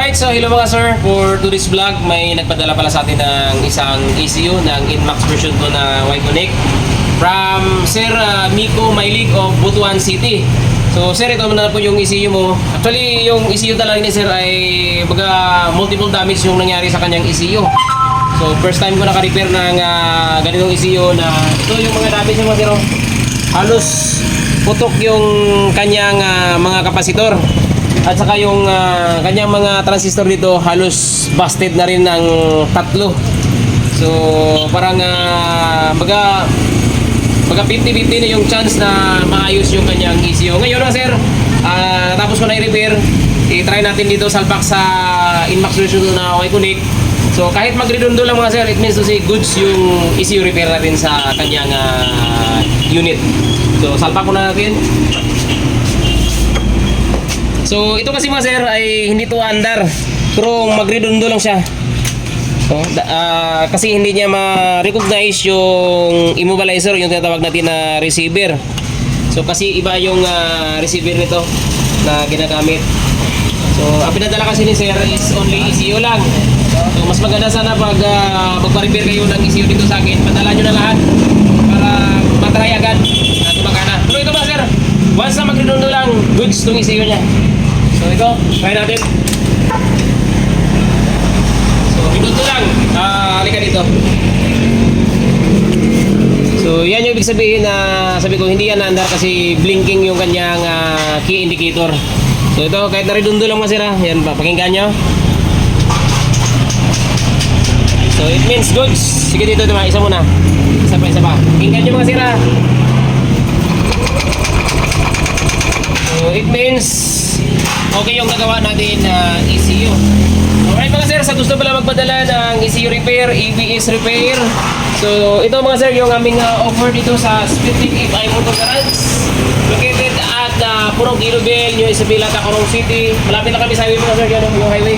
Alright, so hello mga sir. For today's vlog, may nagpadala pala sa atin ng isang ECU ng Inmax version 2 na Y-Connect from Sir Miko Mailig of Butuan City. So sir, ito na po yung ECU mo. Actually, yung ECU talaga ni sir ay baga multiple damage yung nangyari sa kanyang ECU. So first time ko naka-repair ng ganitong ECU na ito yung mga damage ng mga sir. Halos putok yung kanyang mga kapasitor. At saka yung kanyang mga transistor dito halos busted na rin ng tatlo. So parang baga 50-50 na yung chance na maayos yung kanyang ECU. Ngayon sir, tapos ko na i-repair, i-try natin dito salpak sa Inmax version na Y-Connect. So kahit magredondo lang mga sir, it means to say goods yung ECU repair natin sa kanyang unit. So salpak ko na natin. So ito kasi mga sir ay hindi to andar, pero magredondo lang siya. So, kasi hindi niya ma-recognize yung immobilizer, yung tinatawag natin na receiver. So kasi iba yung receiver nito na ginagamit. So ang pinadala kasi ni sir is only ECU lang. So mas maganda sana pag magpa-repair kayo ng ECU dito sa akin, padala nyo na lahat para matry agad na gumagana. Pero ito ba sir, once na magredondo lang, goods itong ECU niya. So ito, try natin. So redondo lang, halika dito. So yan yung ibig sabihin na sabi ko hindi yan naandar kasi blinking yung kanyang key indicator. So ito kahit na redondo lang masira, yan pa, pakinggan nyo. So it means goods. Sige dito diba, isa muna. Isa pa. Pakinggan nyo mga sira. So it means okay yung gagawa natin ECU. Alright mga sir, sa gusto pala magpadala ng ECU repair, ABS repair. So ito mga sir yung aming offer dito sa Splitic FI Motor Garage. Located at Purong Ilobel, New Isabela, Tacloban City. Malapit na kami sa highway mga sir, yan yung highway.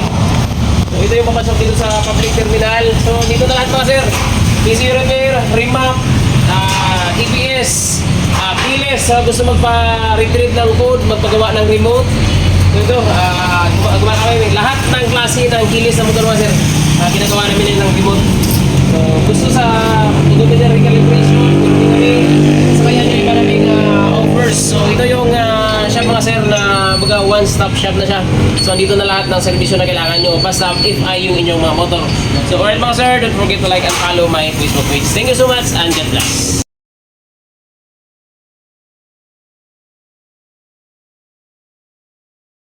So ito yung papasok dito sa public terminal. So dito na lahat mga sir. ECU repair, remap, ABS, keyless, gusto magpa-retrieve ng code, magpagawa ng remote. So ito, gumagawa kami lahat ng klase ng keyless na motor mga sir. Ginagawa namin ng remote. So gusto sa odometer recalibration, sa kaya nyo iba naming offers. So ito yung shop mga sir na baga one-stop shop na siya. So andito na lahat ng servisyo na kailangan nyo basta if ay yung inyong mga motor. So alright mga sir, don't forget to like and follow my Facebook page. Thank you so much and God bless.